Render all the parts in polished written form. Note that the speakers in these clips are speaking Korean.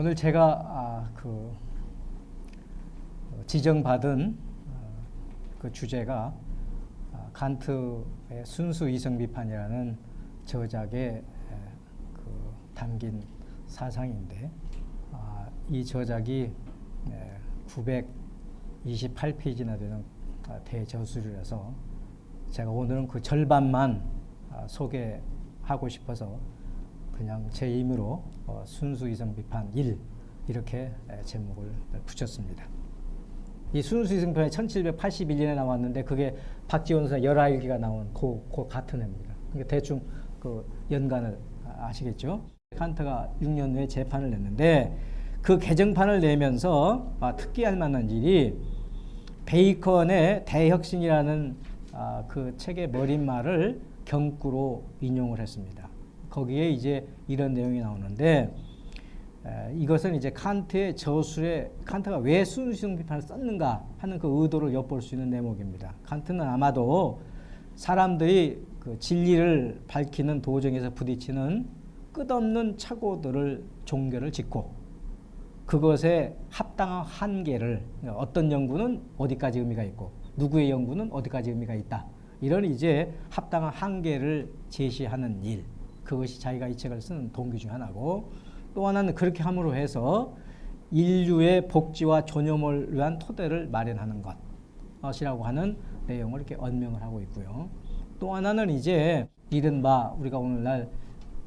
오늘 제가 지정받은 그 주제가 칸트의 순수 이성 비판이라는 저작에 담긴 사상인데, 이 저작이 928페이지나 되는 대저술이라서 제가 오늘은 그 절반만 소개하고 싶어서 그냥 제 힘으로 순수 이성 비판 1 이렇게 제목을 붙였습니다. 이 순수 이성 비판이 1781년에 나왔는데 그게 박지원 선생 11기가 나온 그 같은 해입니다. 그러니까 대충 그 연간을 아시겠죠? 칸트가 6년 후에 재판을 냈는데 그 개정판을 내면서 특기할 만한 일이 베이컨의 대혁신이라는 그 책의 머릿말을 경구로 인용을 했습니다. 거기에 이제 이런 내용이 나오는데, 이것은 이제 칸트의 저술에 칸트가 왜 순수이성 비판을 썼는가 하는 그 의도를 엿볼 수 있는 대목입니다. 칸트는 아마도 사람들이 그 진리를 밝히는 도정에서 부딪히는 끝없는 착오들을 종교를 짓고 그것에 합당한 한계를, 어떤 연구는 어디까지 의미가 있고 누구의 연구는 어디까지 의미가 있다, 이런 이제 합당한 한계를 제시하는 일, 그것이 자기가 이 책을 쓰는 동기 중 하나고, 또 하나는 그렇게 함으로 해서 인류의 복지와 존엄을 위한 토대를 마련하는 것이라고 하는 내용을 이렇게 언명을 하고 있고요. 또 하나는 이제 이른바 우리가 오늘날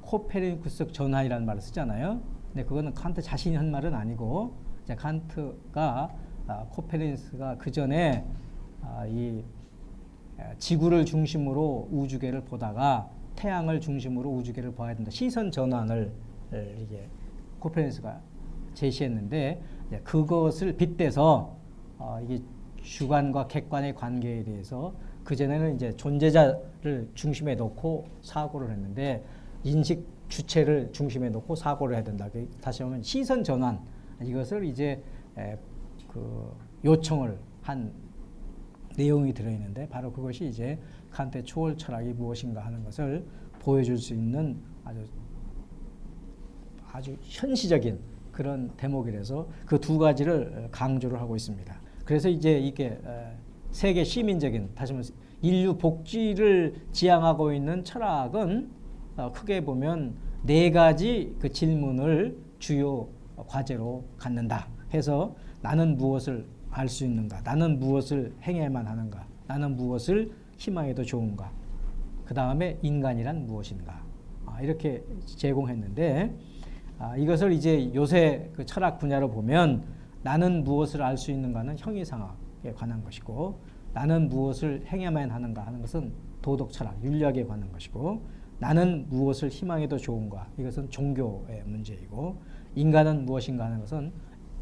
코페르니쿠스 전환이라는 말을 쓰잖아요. 근데 그거는 칸트 자신이 한 말은 아니고, 이제 칸트가 코페르니쿠스가 그 전에 이 지구를 중심으로 우주계를 보다가 태양을 중심으로 우주계를 봐야 된다, 시선 전환을 이게 코페르니쿠스가 제시했는데, 그것을 빗대서 이게 주관과 객관의 관계에 대해서 그 전에는 이제 존재자를 중심에 놓고 사고를 했는데 인식 주체를 중심에 놓고 사고를 해야 된다. 다시 보면 시선 전환, 이것을 이제 그 요청을 한 내용이 들어있는데, 바로 그것이 이제 칸트의 초월 철학이 무엇인가 하는 것을 보여줄 수 있는 아주 현시적인 그런 대목이라서 그 두 가지를 강조를 하고 있습니다. 그래서 이제 이게 세계 시민적인, 다시 말해서 인류 복지를 지향하고 있는 철학은 크게 보면 네 가지 그 질문을 주요 과제로 갖는다 해서, 나는 무엇을 알 수 있는가, 나는 무엇을 행해야만 하는가, 나는 무엇을 희망해도 좋은가, 그 다음에 인간이란 무엇인가, 이렇게 제공했는데, 이것을 이제 요새 그 철학 분야로 보면 나는 무엇을 알 수 있는가는 형이상학에 관한 것이고, 나는 무엇을 행해야만 하는가 하는 것은 도덕 철학, 윤리학에 관한 것이고, 나는 무엇을 희망해도 좋은가, 이것은 종교의 문제이고, 인간은 무엇인가 하는 것은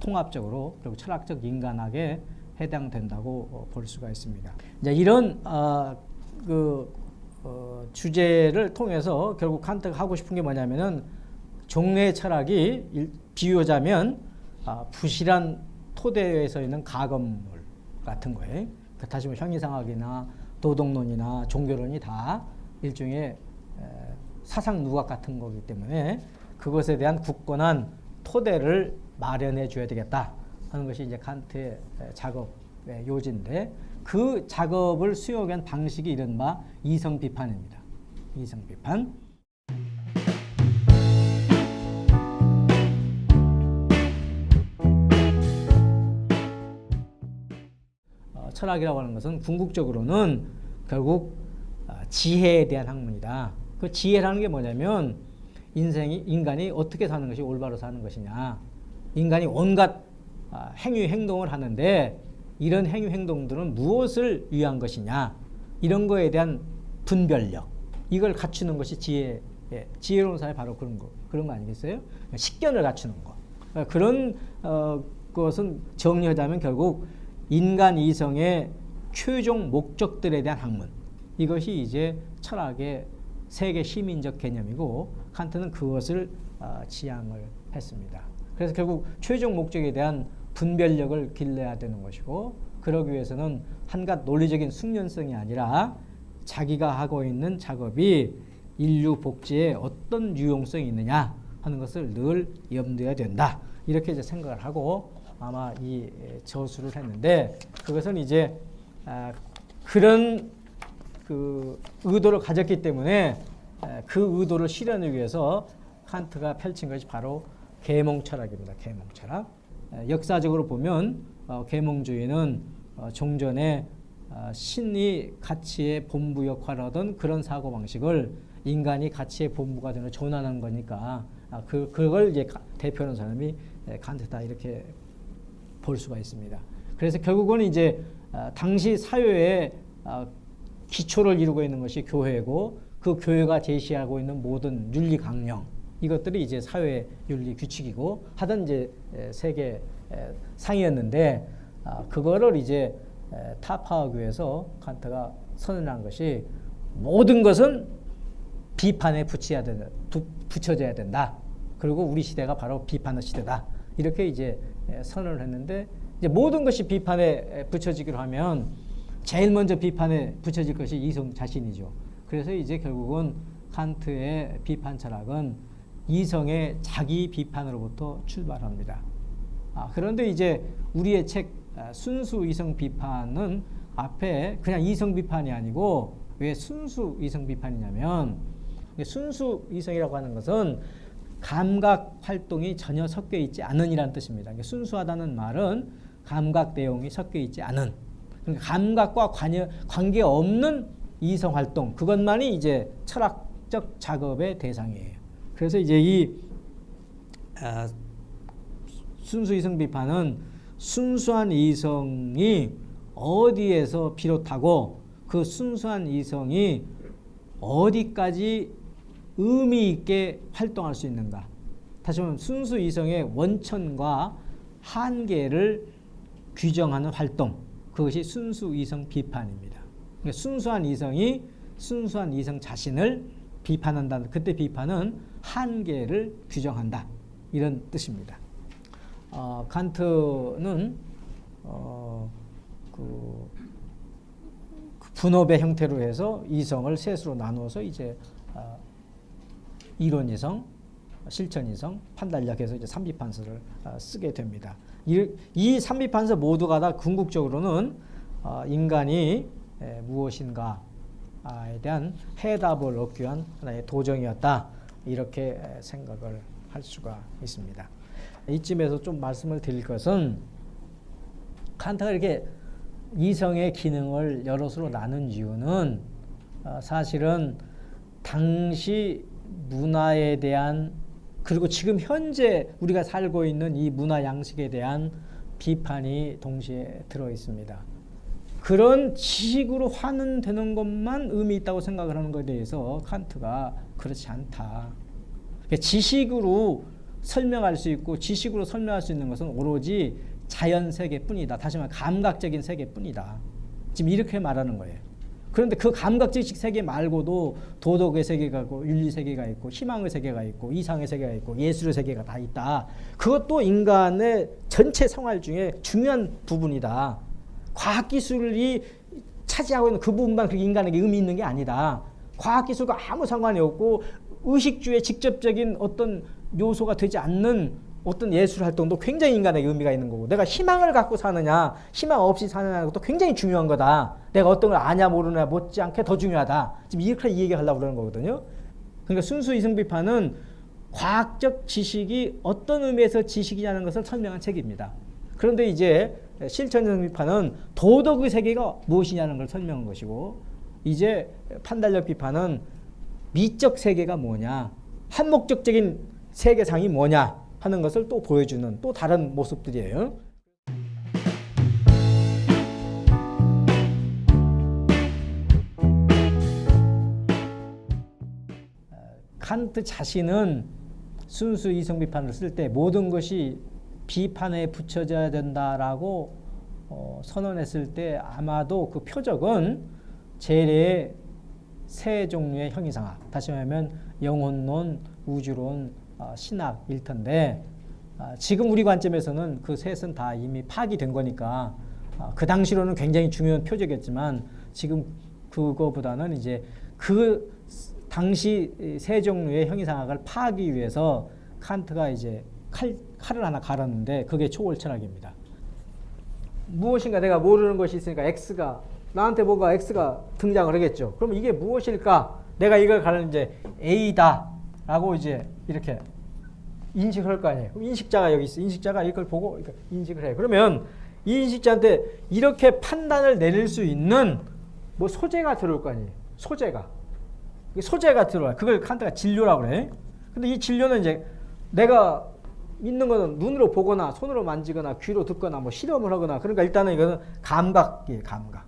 통합적으로 그리고 철학적 인간학에 해당된다고 볼 수가 있습니다. 이제 이런 주제를 통해서 결국 칸트가 하고 싶은 게 뭐냐면은, 종래 철학이 비유하자면 부실한 토대에 서 있는 가건물 같은 거예요. 다시 말해 형이상학이나 도덕론이나 종교론이 다 일종의 사상 누각 같은 거기 때문에 그것에 대한 굳건한 토대를 마련해 줘야 되겠다 하는 것이 이제 칸트의 작업의 요지인데, 그 작업을 수용한 방식이 이른바 이성 비판입니다. 이성 비판. 철학이라고 하는 것은 궁극적으로는 결국 지혜에 대한 학문이다. 그 지혜라는 게 뭐냐면, 인간이 어떻게 사는 것이 올바로 사는 것이냐, 인간이 온갖 행위 행동을 하는데 이런 행위 행동들은 무엇을 위한 것이냐, 이런 거에 대한 분별력, 이걸 갖추는 것이 지혜로운 사회, 바로 그런 거 아니겠어요? 식견을 갖추는 거. 그런 것은 정리하자면 결국 인간 이성의 최종 목적들에 대한 학문, 이것이 이제 철학의 세계 시민적 개념이고, 칸트는 그것을 지향을 했습니다. 그래서 결국 최종 목적에 대한 분별력을 길러야 되는 것이고, 그러기 위해서는 한갓 논리적인 숙련성이 아니라 자기가 하고 있는 작업이 인류 복지에 어떤 유용성이 있느냐, 하는 것을 늘 염두에 된다. 이렇게 이제 생각을 하고 아마 이 저수를 했는데, 그것은 이제 그런 그 의도를 가졌기 때문에 그 의도를 실현하기 위해서 칸트가 펼친 것이 바로 계몽 철학입니다. 계몽 철학. 역사적으로 보면 계몽주의는 종전에 신이 가치의 본부 역할을 하던 그런 사고방식을 인간이 가치의 본부가 되는 존하는 거니까 그걸 이제 대표하는 사람이 칸트다, 이렇게 볼 수가 있습니다. 그래서 결국은 이제 당시 사회의 기초를 이루고 있는 것이 교회고, 그 교회가 제시하고 있는 모든 윤리 강령, 이것들이 이제 사회 윤리 규칙이고 하던 이제 세계 상이었는데, 그거를 이제 타파하기 위해서 칸트가 선언한 것이 모든 것은 비판에 붙여져야 된다. 그리고 우리 시대가 바로 비판의 시대다. 이렇게 이제 선언을 했는데, 이제 모든 것이 비판에 붙여지기로 하면 제일 먼저 비판에 붙여질 것이 이성 자신이죠. 그래서 이제 결국은 칸트의 비판 철학은 이성의 자기 비판으로부터 출발합니다. 그런데 이제 우리의 책 순수 이성 비판은 앞에 그냥 이성 비판이 아니고, 왜 순수 이성 비판이냐면, 순수 이성이라고 하는 것은 감각 활동이 전혀 섞여 있지 않은이라는 뜻입니다. 순수하다는 말은 감각 내용이 섞여 있지 않은, 그러니까 감각과 관계 없는 이성 활동, 그것만이 이제 철학적 작업의 대상이에요. 그래서 이제 이 순수 이성 비판은 순수한 이성이 어디에서 비롯하고 그 순수한 이성이 어디까지 의미 있게 활동할 수 있는가. 다시 말하면 순수 이성의 원천과 한계를 규정하는 활동, 그것이 순수 이성 비판입니다. 그러니까 순수한 이성이 순수한 이성 자신을 비판한다. 그때 비판은 한계를 규정한다. 이런 뜻입니다. 칸트는 그 분업의 형태로 해서 이성을 셋으로 나누어서 이제 이론 이성, 실천 이성, 판단력 해서 이제 삼비판서를 쓰게 됩니다. 이 삼비판서 모두가 다 궁극적으로는 인간이 무엇인가에 대한 해답을 얻기 위한 하나의 도정이었다, 이렇게 생각을 할 수가 있습니다. 이쯤에서 좀 말씀을 드릴 것은, 칸트가 이렇게 이성의 기능을 여럿으로 나눈 이유는 사실은 당시 문화에 대한, 그리고 지금 현재 우리가 살고 있는 이 문화 양식에 대한 비판이 동시에 들어 있습니다. 그런 지식으로 환원되는 것만 의미 있다고 생각을 하는 것에 대해서 칸트가 그렇지 않다. 지식으로 설명할 수 있고 지식으로 설명할 수 있는 것은 오로지 자연 세계뿐이다. 다시 말해 감각적인 세계뿐이다. 지금 이렇게 말하는 거예요. 그런데 그 감각적 세계 말고도 도덕의 세계가 있고 윤리 세계가 있고 희망의 세계가 있고 이상의 세계가 있고 예술의 세계가 다 있다. 그것도 인간의 전체 생활 중에 중요한 부분이다. 과학기술이 차지하고 있는 그 부분만 그렇게 인간에게 의미 있는 게 아니다. 과학기술과 아무 상관이 없고 의식주의 직접적인 어떤 요소가 되지 않는 어떤 예술 활동도 굉장히 인간에게 의미가 있는 거고, 내가 희망을 갖고 사느냐 희망 없이 사느냐는 것도 굉장히 중요한 거다. 내가 어떤 걸 아냐 모르냐 못지않게 더 중요하다. 지금 이렇게 얘기하려고 그러는 거거든요. 그러니까 순수 이성 비판은 과학적 지식이 어떤 의미에서 지식이냐는 것을 설명한 책입니다. 그런데 이제 실천 이성 비판은 도덕의 세계가 무엇이냐는 걸 설명한 것이고, 이제 판단력 비판은 미적 세계가 뭐냐, 한목적적인 세계상이 뭐냐 하는 것을 또 보여주는 또 다른 모습들이에요. 칸트 자신은 순수 이성 비판을 쓸 때 모든 것이 비판에 붙여져야 된다라고 선언했을 때 아마도 그 표적은 재래의 세 종류의 형이상학, 다시 말하면 영혼론, 우주론, 신학일 텐데, 지금 우리 관점에서는 그 셋은 다 이미 파기된 거니까 그 당시로는 굉장히 중요한 표적이었지만, 지금 그거보다는 이제 그 당시 세 종류의 형이상학을 파하기 위해서 칸트가 이제 칼을 하나 갈았는데 그게 초월 철학입니다. 무엇인가 내가 모르는 것이 있으니까 나한테 뭔가 X가 등장을 하겠죠. 그럼 이게 무엇일까? 내가 이걸 가르는 이제 A다라고 이제 이렇게 인식을 할 거 아니에요. 그럼 인식자가 여기 있어. 인식자가 이걸 보고 인식을 해. 그러면 이 인식자한테 이렇게 판단을 내릴 수 있는 뭐 소재가 들어올 거 아니에요. 소재가 들어와. 그걸 칸트가 진료라고 그래. 근데 이 진료는 이제 내가 믿는 거는 눈으로 보거나 손으로 만지거나 귀로 듣거나 뭐 실험을 하거나 그러니까 일단은 이거는 감각이에요. 감각.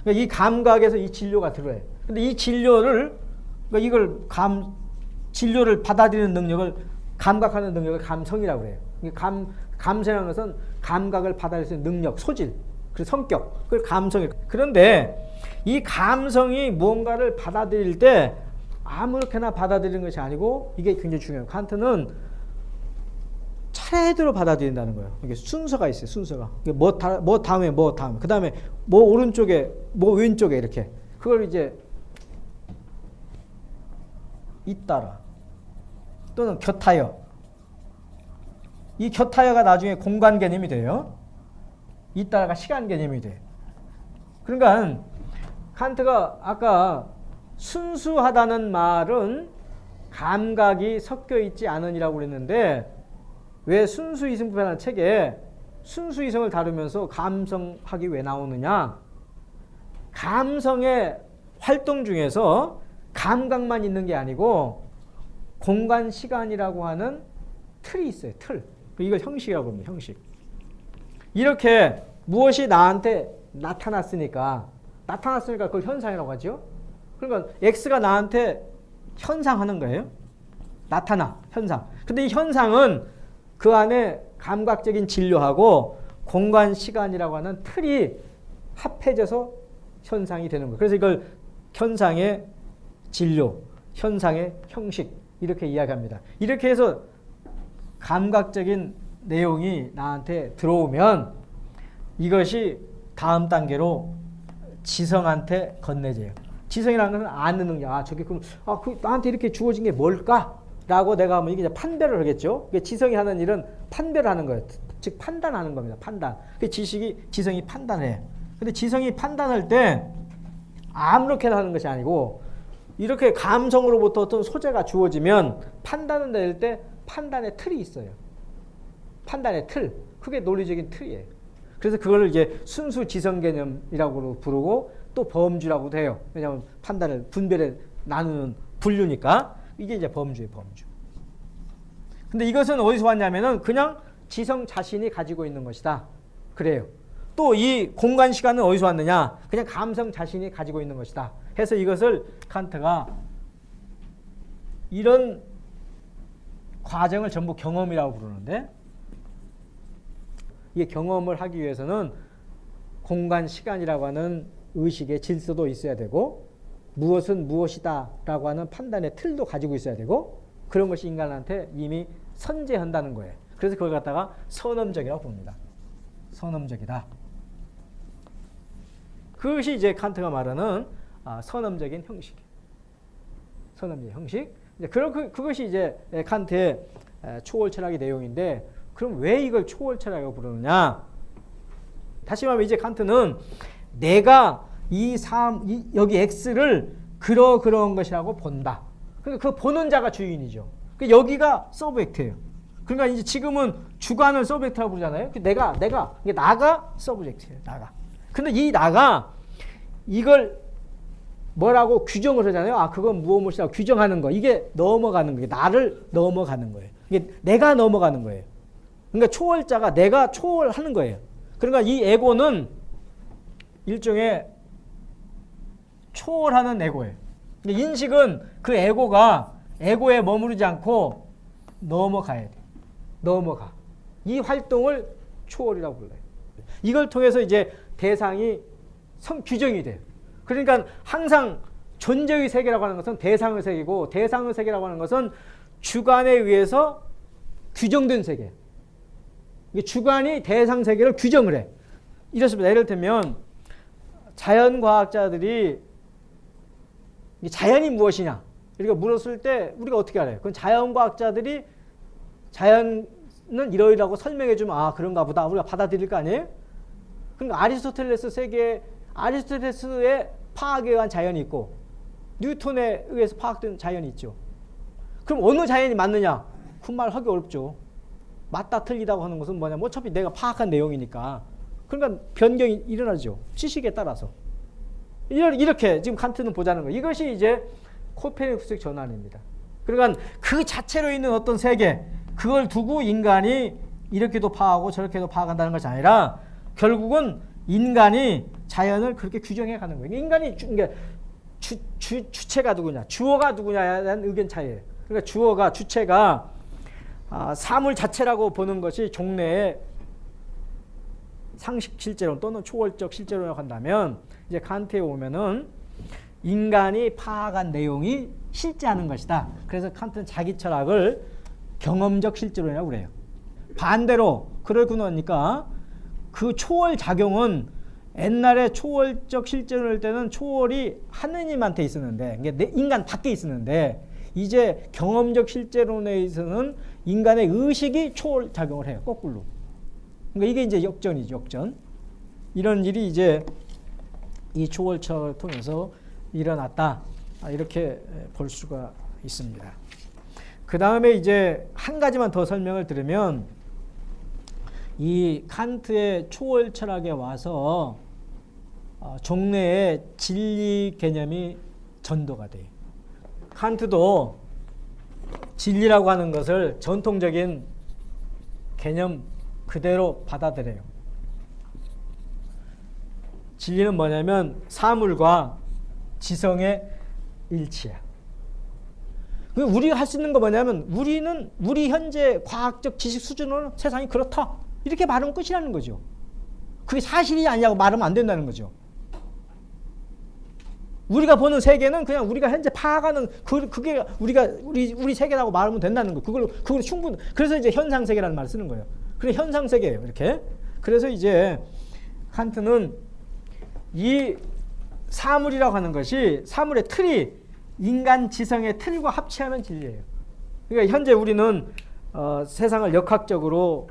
그러니까 이 감각에서 이 진료가 들어요. 근데 이 진료를 그러니까 진료를 받아들이는 능력을 감각하는 능력을 감성이라고 그래요. 감성이라는 것은 감각을 받아들일 수 있는 능력, 소질, 그리고 성격, 그걸 감성이. 그런데 이 감성이 무언가를 받아들일 때 아무렇게나 받아들이는 것이 아니고 이게 굉장히 중요해요. 칸트는 차례대로 받아들인다는 거예요. 이게 순서가 있어요. 순서가. 뭐 다음에 그 다음에 뭐 오른쪽에 뭐 왼쪽에 이렇게 그걸 이제 잇따라 또는 곁하여. 이 곁하여가 나중에 공간 개념이 돼요. 잇따라가 시간 개념이 돼. 그러니까 칸트가 아까 순수하다는 말은 감각이 섞여 있지 않으니라고 그랬는데 왜 순수이성이라는 책에 순수이성을 다루면서 감성학이 왜 나오느냐? 감성의 활동 중에서 감각만 있는 게 아니고 공간, 시간이라고 하는 틀이 있어요. 틀. 이걸 형식이라고 합니다. 형식. 이렇게 무엇이 나한테 나타났으니까 그걸 현상이라고 하죠. 그러니까 X가 나한테 현상하는 거예요. 나타나, 현상. 근데 이 현상은 그 안에 감각적인 진료하고 공간, 시간이라고 하는 틀이 합해져서 현상이 되는 거예요. 그래서 이걸 현상의 진료, 현상의 형식 이렇게 이야기합니다. 이렇게 해서 감각적인 내용이 나한테 들어오면 이것이 다음 단계로 지성한테 건네져요. 지성이라는 것은 아는 능력. 나한테 이렇게 주어진 게 뭘까? 라고 내가 하면 이게 판별을 하겠죠. 지성이 하는 일은 판별을 하는 거예요. 즉 판단하는 겁니다. 판단. 지성이 판단해. 근데 지성이 판단할 때 아무렇게나 하는 것이 아니고 이렇게 감성으로부터 어떤 소재가 주어지면 판단을 내릴 때 판단의 틀이 있어요. 판단의 틀. 그게 논리적인 틀이에요. 그래서 그걸 이제 순수 지성 개념이라고 부르고 또 범주라고도 해요. 왜냐하면 판단을 분별에 나누는 분류니까 이게 이제 범주예요. 범주. 근데 이것은 어디서 왔냐면은 그냥 지성 자신이 가지고 있는 것이다. 그래요. 또 이 공간 시간은 어디서 왔느냐? 그냥 감성 자신이 가지고 있는 것이다. 해서 이것을 칸트가 이런 과정을 전부 경험이라고 부르는데 이 경험을 하기 위해서는 공간 시간이라고 하는 의식의 질서도 있어야 되고 무엇은 무엇이다 라고 하는 판단의 틀도 가지고 있어야 되고 그런 것이 인간한테 이미 선재한다는 거예요. 그래서 그걸 갖다가 선험적이라고 부릅니다. 선험적이다. 그것이 이제 칸트가 말하는 선험적인 형식. 선험적인 형식. 그것이 이제 칸트의 초월 철학의 내용인데 그럼 왜 이걸 초월 철학이라고 부르느냐? 다시 말하면 이제 칸트는 내가 여기 X를 그러한 것이라고 본다. 그러니까 그 보는 자가 주인이죠. 여기가 서브젝트예요. 그러니까 이제 지금은 주관을 서브젝트라고 부르잖아요. 이게 나가 서브젝트예요. 나가. 근데 이 나가 이걸 뭐라고 규정을 하잖아요. 그건 무엇이라고 규정하는 거. 이게 넘어가는 거예요. 나를 넘어가는 거예요. 이게 내가 넘어가는 거예요. 그러니까 초월자가 내가 초월하는 거예요. 그러니까 이 에고는 일종의 초월하는 에고예요. 인식은 그 에고에 머무르지 않고 넘어가야 돼. 넘어가. 이 활동을 초월이라고 불러요. 이걸 통해서 이제 대상이 규정이 돼요. 그러니까 항상 존재의 세계라고 하는 것은 대상의 세계고 대상의 세계라고 하는 것은 주관에 의해서 규정된 세계. 주관이 대상 세계를 규정을 해. 이렇습니다. 예를 들면 자연과학자들이 자연이 무엇이냐 이렇게 물었을 때 우리가 어떻게 알아요? 그건 자연과학자들이 자연은 이러이라고 설명해 주면 아 그런가 보다 우리가 받아들일 거 아니에요? 그러니까 아리스토텔레스 세계에 아리스토텔레스의 파악에 의한 자연이 있고 뉴턴에 의해서 파악된 자연이 있죠. 그럼 어느 자연이 맞느냐? 그 말 하기 어렵죠. 맞다 틀리다고 하는 것은 뭐냐면 어차피 내가 파악한 내용이니까. 그러니까 변경이 일어나죠. 지식에 따라서. 이렇게 지금 칸트는 보자는 거예요. 이것이 이제 코페르니쿠스의 전환입니다. 그러니까 그 자체로 있는 어떤 세계, 그걸 두고 인간이 이렇게도 파악하고 저렇게도 파악한다는 것이 아니라 결국은 인간이 자연을 그렇게 규정해 가는 거예요. 인간이 주체가 누구냐, 주어가 누구냐에 대한 의견 차이예요. 그러니까 주어가, 주체가 사물 자체라고 보는 것이 종래의 상식 실제론 또는 초월적 실제론이라고 한다면 이제 칸트에 오면은 인간이 파악한 내용이 실제하는 것이다. 그래서 칸트는 자기 철학을 경험적 실제론이라고 그래요. 반대로 그러니까 그 초월 작용은 옛날에 초월적 실제론일 때는 초월이 하느님한테 있었는데 인간 밖에 있었는데 이제 경험적 실제론에서는 인간의 의식이 초월 작용을 해요. 거꾸로. 그러니까 이게 이제 역전이죠. 역전. 이런 일이 이제 이 초월철을 통해서 일어났다. 이렇게 볼 수가 있습니다. 그 다음에 이제 한 가지만 더 설명을 드리면 이 칸트의 초월 철학에 와서 종래의 진리 개념이 전도가 돼요. 칸트도 진리라고 하는 것을 전통적인 개념 그대로 받아들여요. 진리는 뭐냐면 사물과 지성의 일치야. 우리가 할 수 있는 거 뭐냐면 우리 현재 과학적 지식 수준으로는 세상이 그렇다. 이렇게 말하면 끝이라는 거죠. 그게 사실이 아니냐고 말하면 안 된다는 거죠. 우리가 보는 세계는 그냥 우리가 현재 파악하는 그게 우리 세계라고 말하면 된다는 거. 그걸 충분. 그래서 이제 현상 세계라는 말을 쓰는 거예요. 그래 현상 세계예요. 이렇게. 그래서 이제 칸트는 이 사물이라고 하는 것이 사물의 틀이 인간 지성의 틀과 합치하는 진리예요. 그러니까 현재 우리는 세상을 역학적으로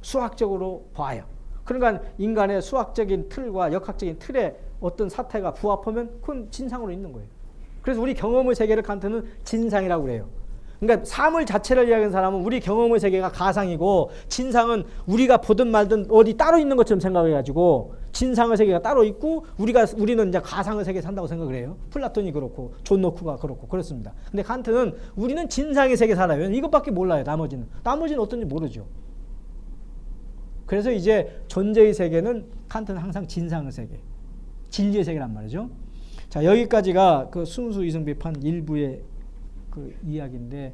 수학적으로 봐요. 그러니까 인간의 수학적인 틀과 역학적인 틀에 어떤 사태가 부합하면 그건 진상으로 있는 거예요. 그래서 우리 경험의 세계를 칸트는 진상이라고 그래요. 그러니까 사물 자체를 이야기하는 사람은 우리 경험의 세계가 가상이고 진상은 우리가 보든 말든 어디 따로 있는 것처럼 생각해가지고 진상의 세계가 따로 있고 우리는 이제 가상의 세계에 산다고 생각을 해요. 플라톤이 그렇고 존 노크가 그렇고 그렇습니다. 근데 칸트는 우리는 진상의 세계에 살아요. 이것밖에 몰라요. 나머지는 어떤지 모르죠. 그래서 이제 존재의 세계는 칸트는 항상 진상의 세계, 진리의 세계란 말이죠. 자, 여기까지가 그 순수 이성 비판 일부의 그 이야기인데